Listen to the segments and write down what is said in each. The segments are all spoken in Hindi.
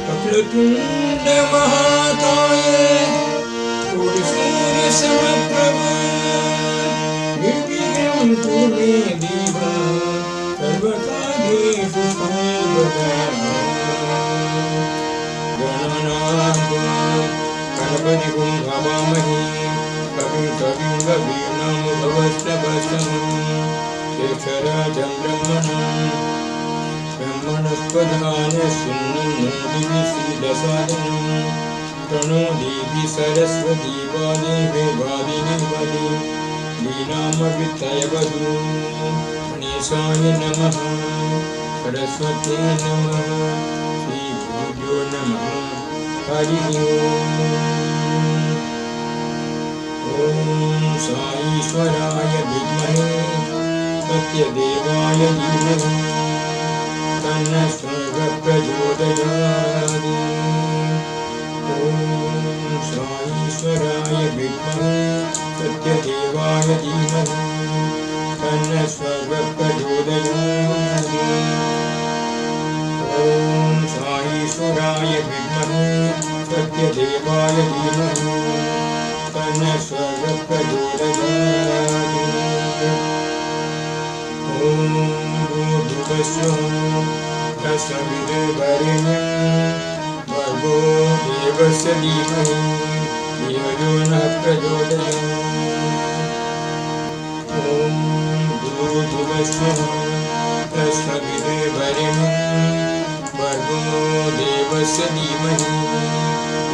वक्रतुण्ड महाकाय सूर्य समप्रभ निर्विघ्नं कुरु मे देव सर्वकार्येषु सर्वदा। गणपतिं हवामहे कविं कवीनामुपवस्त्रवस्तमं शेषराजं ब्रह्मणस्पदानशृण्वन्नोतिभिसीदसादनं प्रणो देवी सरस्वती वादेवे वादिनीवदे लीलामवित्तयवधू गणेशाय नमः सरस्वती नमः श्रीगुरुभ्यो नमः हरि ओम साईश्वराय विद्महे सत्यदेवाय धीमहि तन्नः सर्वः प्रचोदयात्। ओम साईश्वराय विद्महे सत्यदेवाय धीमहि तन्नः सर्वः प्रचोदयात्। ओम साईश्वराय विद्महे सत्यदेवाय धीमहि तन्नः सर्वः प्रचोदयात्। ओम भूर्भुवस्सुः तत्सवितुर्वरेण्यं भर्गो देवस्य धीमहि धियो यो नः प्रचोदयात्। ओम भूर्भुवस्सुः तत्सवितुर्वरेण्यं भर्गो देवस्य धीमहि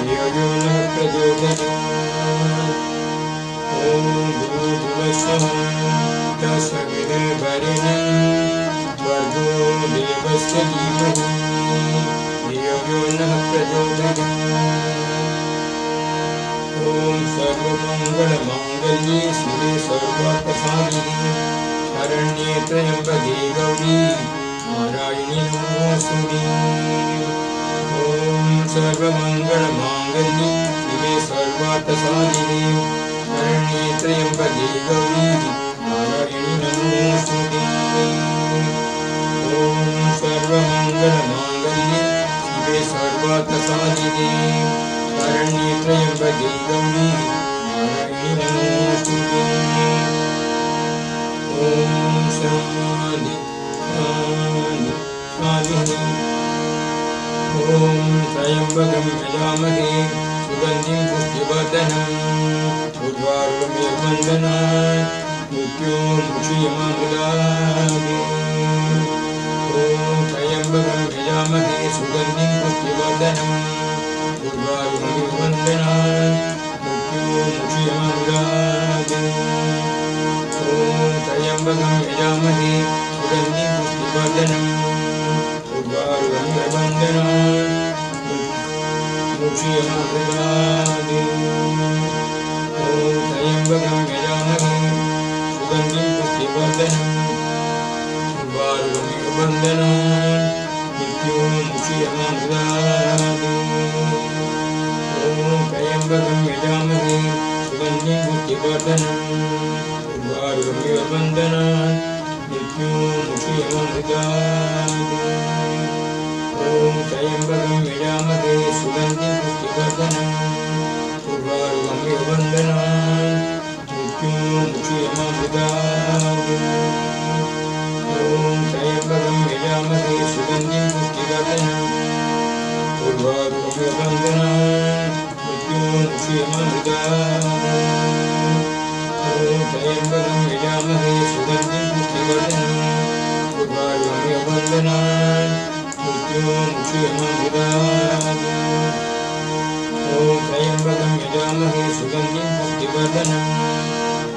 धियो यो नः प्रचोदयात्। ओम भूर्भुवस्सुः तत्सवितुर्वरेण्यं भर्गो देवस्य धीमहि धियो यो नः प्रचोदयात्। ओम सर्वमङ्गलमाङ्गल्ये शिवे सर्वार्थसाधिके शरण्ये त्र्यम्बके गौरी नारायणी नमोऽस्तुते। ओम सर्वमङ्गलमाङ्गल्ये शिवे सर्वार्थसाधिके शरण्ये त्र्यम्बके गौरी नारायणी नमोऽस्तुते। ओम सर्वमङ्गलमाङ्गल्ये शिवे सर्वार्थसाधिके शरण्ये त्र्यम्बके गौरी नारायणी नमोऽस्तुते। ओम शान्ति शान्ति शान्तिः। ओम त्र्यम्बकं यजामहे सुगन्धिं पुष्टिवर्धनम् उर्वारुकमिव वन्दनात् मृत्योर्मुक्षीयमामृतात्। ओम त्र्यम्बकं यजामहे सुगन्धिं पुष्टिवर्धनम् उर्वारुकमिव वन्दनात् मृत्योर्मुक्षीयमामृतात्। ओम त्र्यम्बकं यजामहे सुगन्धिं पुष्टिवर्धनम् उर्वारुकमिव वन्दनात् मुक्षीयमामृतात्। ओम त्र्यम्बकं यजामहे सुगन्धिं पुष्टिवर्धनम् उर्वारुकमिव वन्दनात् मृत्योर्मुक्षीयमामृतात्। ओम त्र्यम्बकं यजामहे सुगन्धिं पुष्टिवर्धनम् उर्वारुकमिव वन्दनात् मृत्योर्मुक्षीयमामृतात्। ओम त्र्यम्बकं यजामहे सुगन्धिं पुष्टिवर्धनम् उर्वारुकमिव वन्दनात् मृत्योर्मुक्षीयमामृतात्। ओम त्र्यम्बकं यजामहे सुगन्धिं पुष्टिवर्धनम् उर्वारुकमिव वन्दनात् मृत्योर्मुक्षीयमामृतात्। ओम त्र्यम्बकं यजामहे सुगन्धिं पुष्टिवर्धनम् उर्वारुकमिव वन्दनात् मृत्योर्मुक्षीयमामृतात्। ओम त्र्यम्बकं यजामहे सुगन्धिं पुष्टिवर्धनम्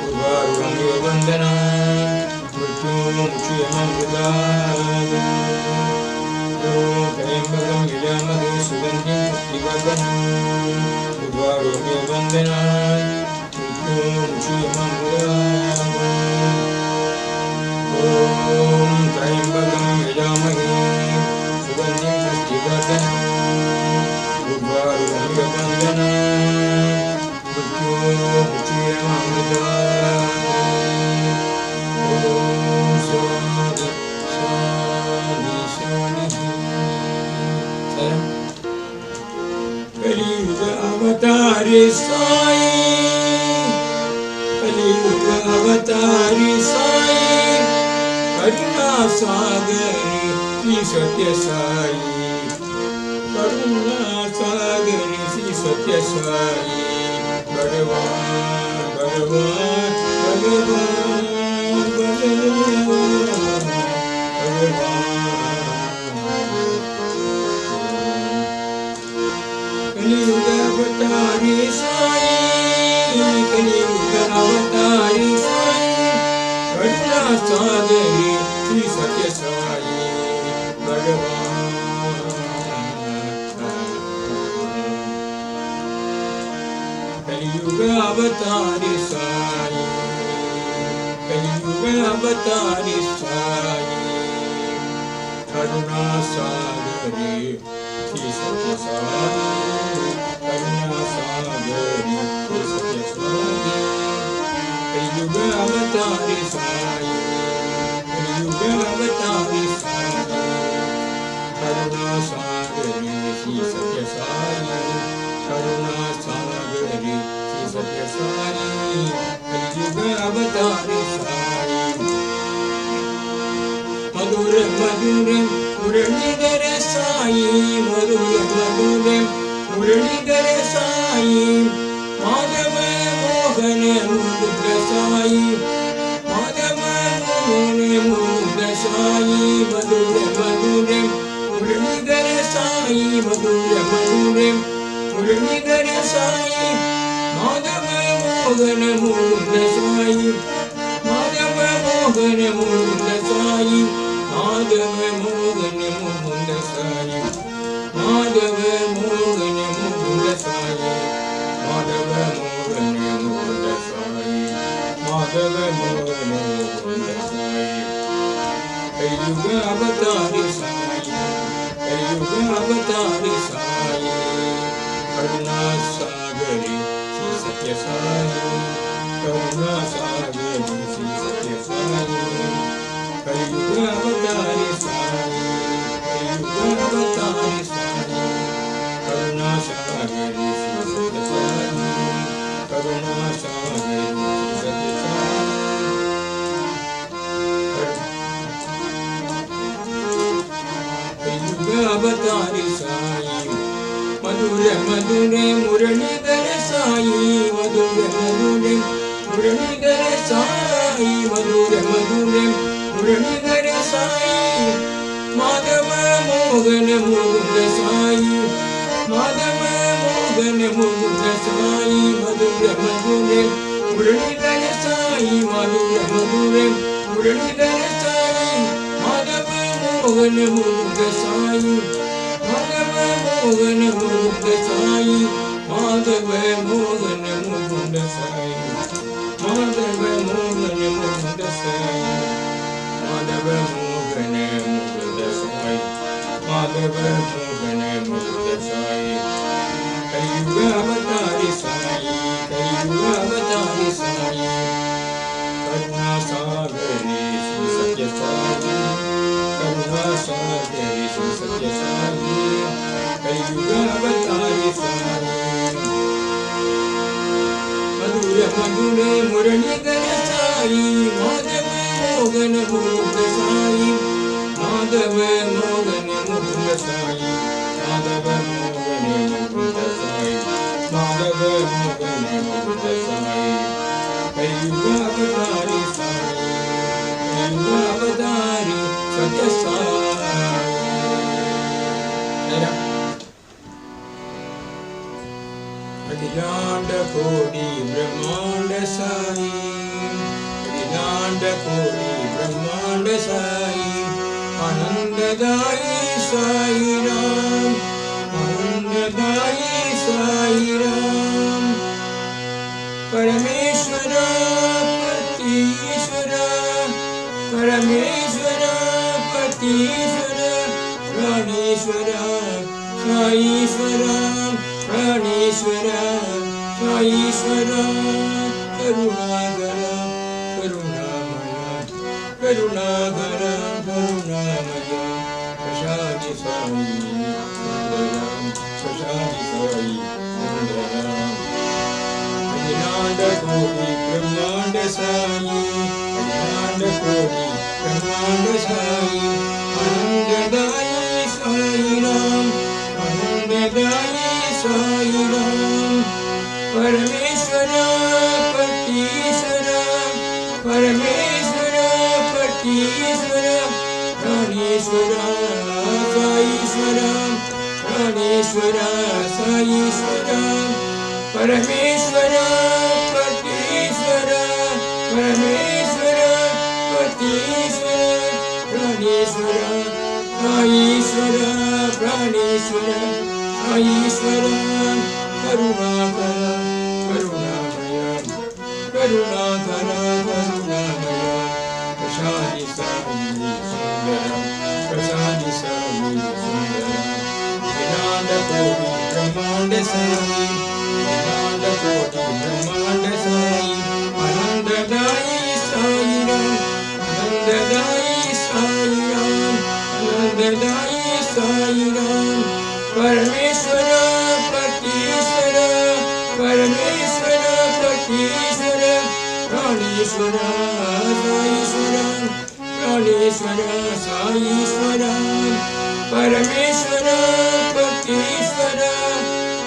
उर्वारुकमिव वन्दनात् मृत्योर्मुक्षीयमामृतात्। ओम त्र्यम्बकं यजामहे सुगन्धिं पुष्टिवर्धनम् उर्वारुकमिव वन्दनात् मृत्योर्मुक्षीयमामृतात्। ओम त्र्यम्बकं यजामहे सुगन्धिं पुष्टिवर्धनम् उर्वारुकमिव वन्दनात् मृत्योर्मुक्षीयमामृतात्। ओम शान्ति शान्ति शान्तिः। अवतारी साई, कलियुग अवतारी साई, करुणा सागरी श्री सत्य साई, करुणा सागरी श्री सत्य साई, भगवान भगवान भगवान भगवान कलियुग अवतारी साई, कलियुग अवतारी साई, करुणा सागरी श्री सत्य साई, भगवान कलियुग अवतारी साई, कलियुग अवतारी साई, करुणा सागरी श्री सत्य साई, करुणा सागरी श्री सत्य साई, कलियुग अवतारी साई, कलियुग अवतारी साई, करुणा सागरी श्री सत्य साई, करुणा सागरी श्री सत्य साई, कलियुग अवतारी साई, मधुर मधुर मुरलीधर साई, मधुर मधुर मुरलीधर साई, माधव मोहन मुकुंद साई, माधव मोहन मुकुंद साई, मधुर मधुर मुरलीधर साई, मधुर मधुर मुरलीधर साई, माधव मोहन मुकुंद साई, माधव मोहन मुकुंद साई, माधव मोहन मुकुंद साई, माधव मोहन मुकुंद साई, माधव मोहन मुकुंद साई, माधव मोहन मुकुंद साई, कलियुग अवतारी साई, कलियुग अवतारी साई, करुणा सागरी श्री सत्य साई, करुणा सागरी श्री सत्य साई, कलियुग अवतारी साई, कलियुग अवतारी साई, करुणा सागरी श्री सत्य साई, करुणा सागरी श्री सत्य साई, कलियुग अवतारी साई, मधुर मधुर मुरलीधर साई, मधुर मधुर मुरलीधर साई, मधुर मधुर मुरलीधर साई, माधव मोहन मुकुंद साई, माधव मोहन मुकुंद साई, मधुर मधुर मुरलीधर साई, मधुर मधुर मुरलीधर साई, माधव मोहन मुकुंद साई, माधव मोहन मुकुंद साई, माधव मोहन मुकुंद साई, माधव मोहन मुकुंद साई, माधव मोहन मुकुंद साई, माधव मोहन मुकुंद साई, कलियुग अवतारी साई, कलियुग अवतारी साई, करुणा सागरी श्री सत्य साई, करुणा सागरी श्री सत्य साई, कलियुग अवतारी साई, मधुर मधुर मुरलीधर साई, माधव मोहन मुकुंद साई, माधव मोहन मुकुंद साई, माधव मोहन मुकुंद साई, माधव मोहन मुकुंद साई, कलियुग अवतारी साई, कलियुग अवतारी सत्य साई। अखिलांड कोटि ब्रह्मांड साई, अखिलांड कोटि ब्रह्मांड साई, आनंददायी साई राम, आनंददायी साई राम, परमेश्वर पतीश्वर, परमेश्वर पतीश्वर, प्राणेश्वर साईश्वर, प्राणेश्वर साईश्वर, करुणागर करुणामय, करुणागर करुणामय, प्रसादि साई मंगलम, प्रसादि साई मंगलम। ब्रह्मांड साई, अखंड कोटि ब्रह्मांड साई, आनंददायी साई राम, आनंददायी साई राम। परमेश्वर पटीश्वर, परमेश्वर पटीश्वर, प्राणेश्वर साईश्वर, प्राणेश्वर साईश्वर। परमेश्वर पटीश्वर, परमेश्वर पटीश्वर, प्राणेश्वर साईश्वर, प्राणेश्वर साईश्वर। करुणाकर करुणामय, करुणाकर करुणामय, प्रसादि साई सुंदर, प्रसादि साई सुंदर। अखंड कोटि ब्रह्मांड साई, अखंड कोटि ब्रह्मांड साई, आनंददायी साई राम, आनंददायी साई राम, आनंददायी साई राम। परमेश्वर पटीश्वर, परमेश्वर पटीश्वर, प्राणेश्वर साईश्वर, प्राणेश्वर साईश्वर। परमेश्वर पटीश्वर,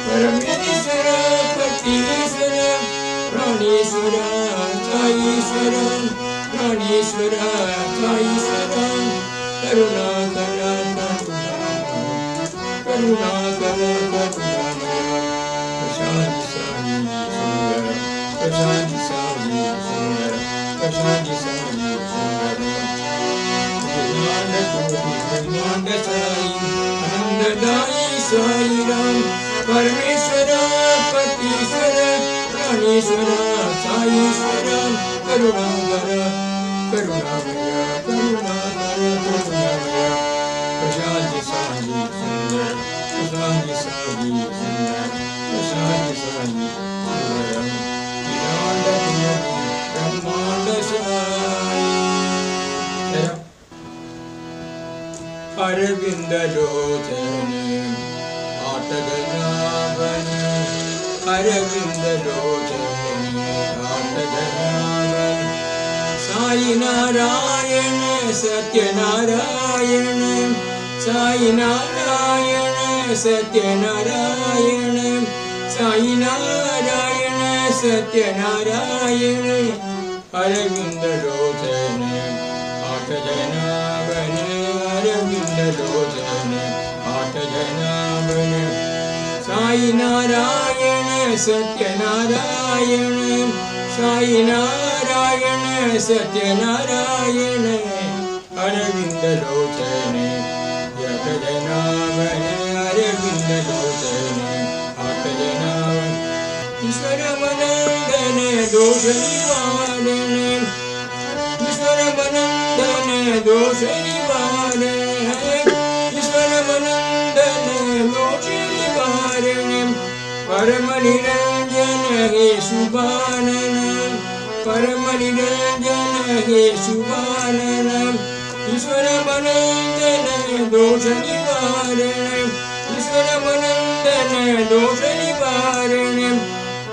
परमेश्वर पटीश्वर, प्राणेश्वर साईश्वर, प्राणेश्वर साईश्वर। करुणाकर करुणाकर करुणामय, प्रसादि साई सुंदर, प्रसादि साई सुंदर, प्रसादि साई सुंदर। ब्रह्मांड कोटि ब्रह्मांड साई, आनंददायी साई राम, परमेश्वर पटीश्वर, प्राणेश्वर साईश्वर। करुणाकर करुणामय, करुणाकर करुणामय, प्रसादि साई सुंदर, प्रसादि साई सुंदर, प्रसादि साई सुंदर। ब्रह्मांड साई। अरविंद लोचन आटगनावन, अरविंद लोचन आटगनावन। साई नारायण सत्यनारायण, साई नारायण सत्यनारायण, साई नारायण सत्यनारायण। अरविंद लोचन आटगनावन, अरविंद लोचन आटगनावन। साई नारायण सत्यनारायण, साई नारायण सत्यनारायण। अरविंद लोचन आटगनावन, अरविंद लोचन आटगनावन। ईश्वर वंदन दोष निवारण, ईश्वर वंदन दोष निवारण, ईश्वर वंदन दोष निवारण। परम निरंजन हे शुभानन, परम निरंजन हे शुभानन। ईश्वर वंदन दोष निवारण, ईश्वर वंदन दोष निवारण।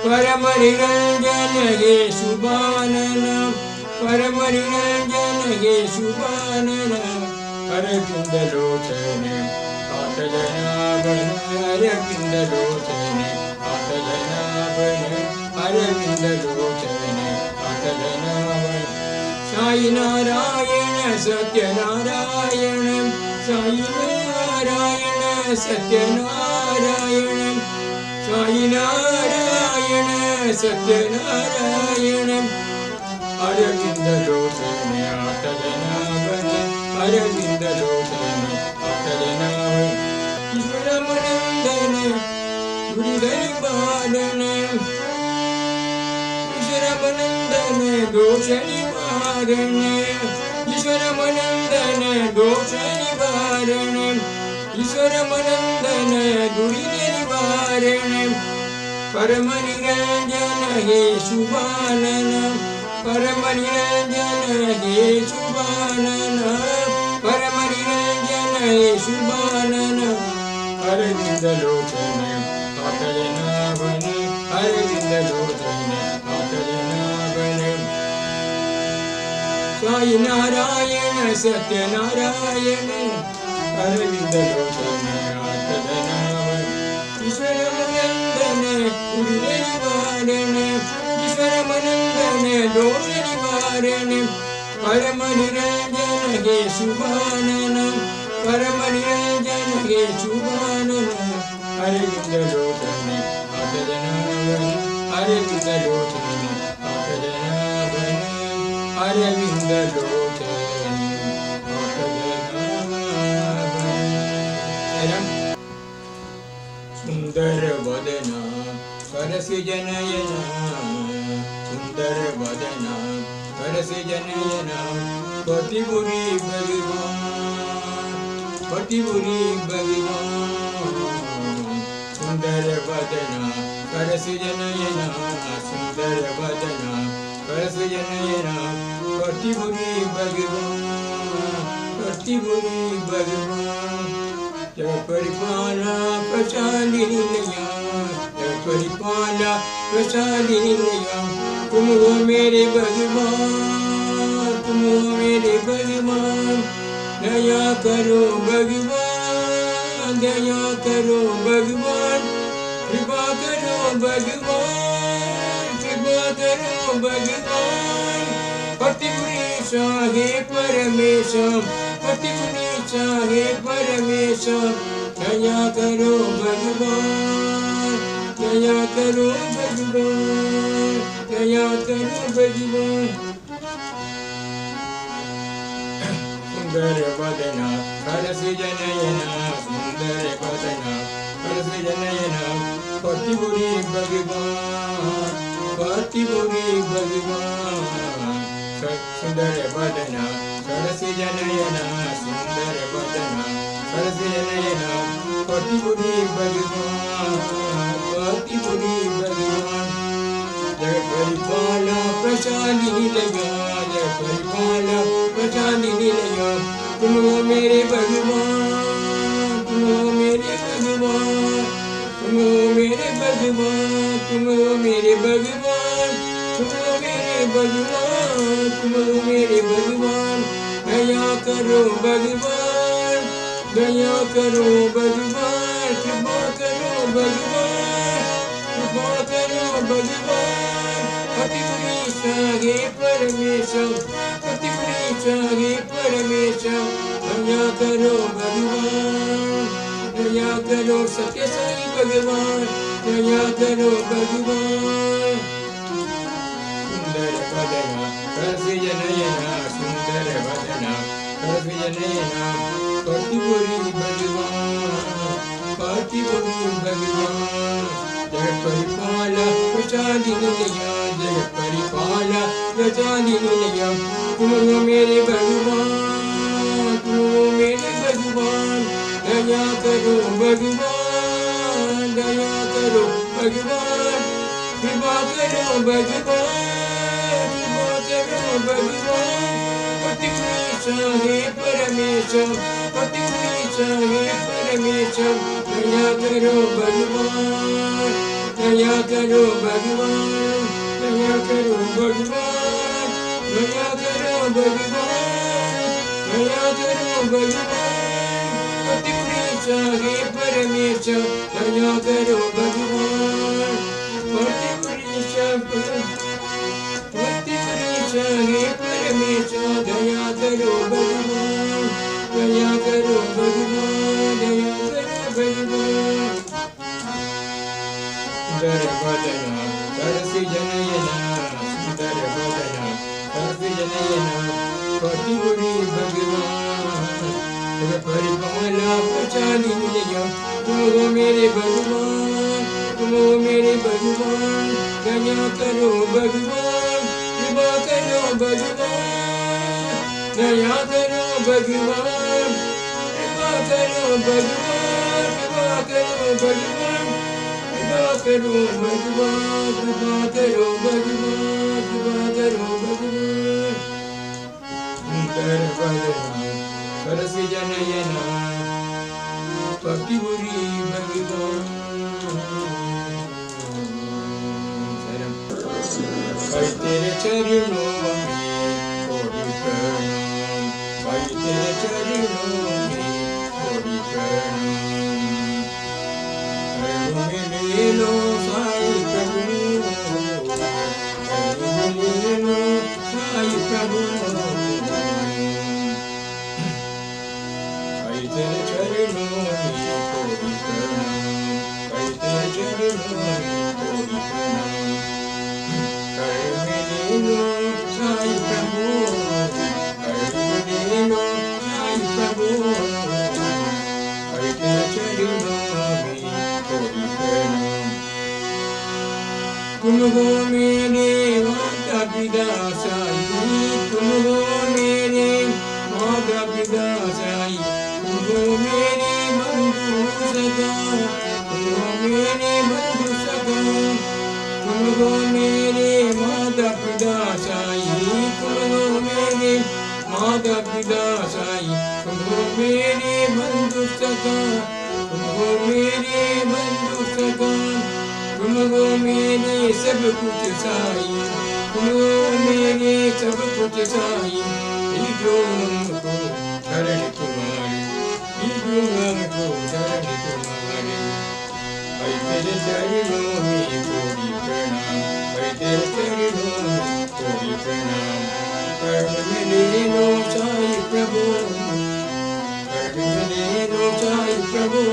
परम निरंजन हे शुभानन, परम निरंजन हे शुभानन। अरविंद लोचन आटगनावन, अरविंद लोचन आटगनावन, अरविंद लोचन आटगनावन। साई नारायण सत्यनारायण, साई नारायण सत्यनारायण, साई नारायण सत्यनारायण। अरविंद लोचन आटगनावन, अरविंद लोचन आटगनावन। ईश्वर वंदन गुरुधर पालन, ईश्वर वंदन दोष निवारण, ईश्वर वंदन दोष निवारण, ईश्वर वंदन दुरित निवारण। परम निरंजन हे शुभानन, परम निरंजन हे शुभानन, परम निरंजन हे शुभानन। अरविंद लोचन आटगनावन, अरविंद लोचन साई नारायण सत्यनारायण अरविंद लोचन आत्मनावन ईश्वर मनंदन उर्वे निवारण ईश्वर मनंदन दोष निवारण परम निरंजन हे शुभानन परम निरंजन हे शुभानन अरविंद लोचन आत्मनावन अरविंद लोचन आत्मनावन अरविंद लोचन सुंदर वदना सरस जनयना सुंदर वदना सरस जनयना पतिपुरी भगवान पतिपुरी भगवान सुंदर वदना सरस जनयना सुंदर वदना सरस जनयना पतिपुरी भगवान पतिपुरी भगवान जय परिपाला प्रसादिनिया जय परिपाला प्रसादिनिया तुम हो मेरे भगवान तुम हो मेरे भगवान दया करो भगवान दया करो भगवान कृपा करो भगवान कृपा करो भगवान पतिपुरीशा हे परमेश्वर पतिपुरीशा हे परमेश्वर दया करो भगवान दया करो भगवान दया करो भगवान सुंदर वदना सरस जनयना सुंदर वदना सरस जनयना पतिपुरी भगवान पतिपुरी भगवान सुंदर वदना सरस जनयना सुंदर वदना सरस जनयना पतिपुरी भगवान पतिपुरी भगवान जय परिपाला प्रसादिनी लया जय परिपाला प्रसादिनी लया तुम हो मेरे भगवान तुम हो मेरे भगवान तुम हो मेरे भगवान तुम हो मेरे भगवान तुम हो मेरे भगवान तुम हो मेरे भगवान दया करो भगवान दया करो भगवान कृपा करो भगवान कृपा करो भगवान पतिपुरीशा हे परमेश्वर पतिपुरीशा हे परमेश्वर दया करो भगवान दया करो सत्य साई भगवान दया करो भगवान सुंदर वदना सरस जनयना सुंदर वदना सरस जनयना पतिपुरी भगवान पतिपुरी भगवान जय परिपाला प्रसादिनिया जय परिपाला प्रसादिनिया तुम हो मेरे भगवान तुम हो मेरे भगवान दया करो भगवान दया करो भगवान कृपा करो भगवान कृपा करो भगवान पतिपुरीशा हे परमेश्वर पतिपुरीशा हे परमेश्वर दया करो भगवान दया करो भगवान दया करो भगवान दया करो भगवान दया करो भगवान पतिपुरीशा हे परमेश्वर दया करो भगवान पतिपुरीशा पतिपुरीशा हे परमेश्वर दया करो भगवान दया करो भगवान दया करो भगवान सुंदर वदना सरस जनयना सुंदर वदना सरस जनयना पतिपुरी भगवान जय परिपाला प्रसादिनिया तुम हो मेरे भगवान तुम हो मेरे भगवान दया करो भगवान कृपा करो भगवान दया करो भगवान कृपा करो भगवान कृपा करो भगवान कृपा करो भगवान कृपा करो भगवान कृपा करो भगवान सुंदर वदना सरस जनयना पतिपुरी भगवान तेरे चरणों में कोटि चरणों में कोटि प्रणाम। शरणों में ले लो साईं प्रभु, शरणों में ले लो साईं प्रभु। साईं तेरे चरणों में कोटि प्रणाम, साईं तेरे चरणों में कोटि प्रणाम। शरण में ले लो साईं प्रभु, शरण में ले लो साईं प्रभु। साईं तेरे चरणों में कोटि प्रणाम। तुम हो मेरे माता पिता साईं, तुम हो मेरे माता पिता साईं, तुम हो मेरे बंधु सखा, तुम हो मेरे बंधु सखा। तुम हो मेरे माता पिता साईं, तुम हो मेरे माता पिता साईं, तुम हो मेरे बंधु सखा, तुम हो मेरे बंधु सखा। तुम हो मेरे सब कुछ साईं, तुम हो मेरे सब कुछ साईं। जो हमको शरण तुम्हारी, जो हमको शरण तुम्हारी। भाई तेरे चरणों में कोटि प्रणाम, भाई तेरे चरणों में कोटि प्रणाम। शरण में ले लो साईं प्रभु, शरण में ले लो साईं प्रभु।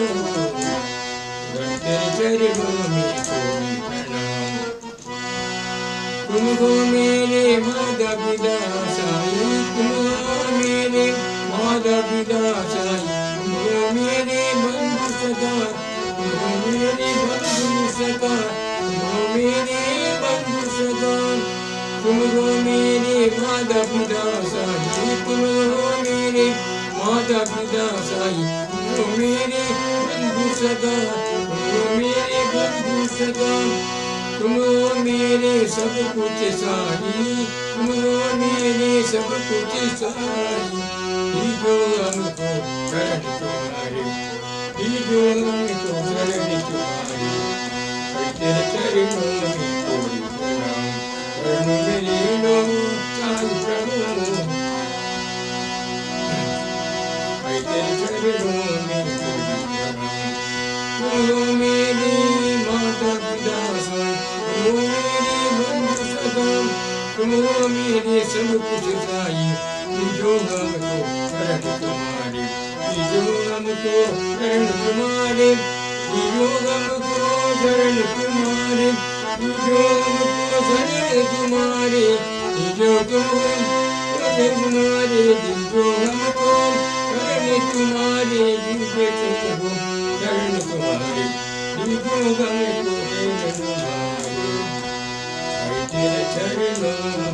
तेरे चरणों में कोटि प्रणाम। तुम हो मेरे माता पिता साईं, तुम हो मेरे माता पिता साईं, तुम हो मेरे बंधु सखा, तुम हो मेरे बंधु सखा, तुम हो मेरे बंधु सखा। तुम हो मेरे माता पिता साईं, तुम हो मेरे माता पिता साईं, तुम हो मेरे बंधु सखा, तुम हो मेरे बंधु सखा। तुम हो मेरे सब कुछ साईं, तुम हो मेरे सब कुछ साईं। जो हमको शरण तुम्हारी, जो हमको शरण तुम्हारी। भाई तेरे चरणों में कोटि प्रणाम, शरण में ले लो साईं प्रभु। भाई तेरे चरणों में कोटि प्रणाम। तुम हो मेरे माता पिता साईं, तुम हो मेरे बंधु सखा, तुम हो मेरे सब कुछ साईं। जो हमको शरण तुम्हारी, जो हमको शरण तुम्हारे, जो हमको शरण तुम्हारे, जो हमको शरण तुम्हारे, जो तुम शरण तुम्हारे, जो हमको शरण तुम्हारे, जिनके तुम हो शरण तुम्हारे, जिनको हमको शरण तुम्हारे। तेरे चरणों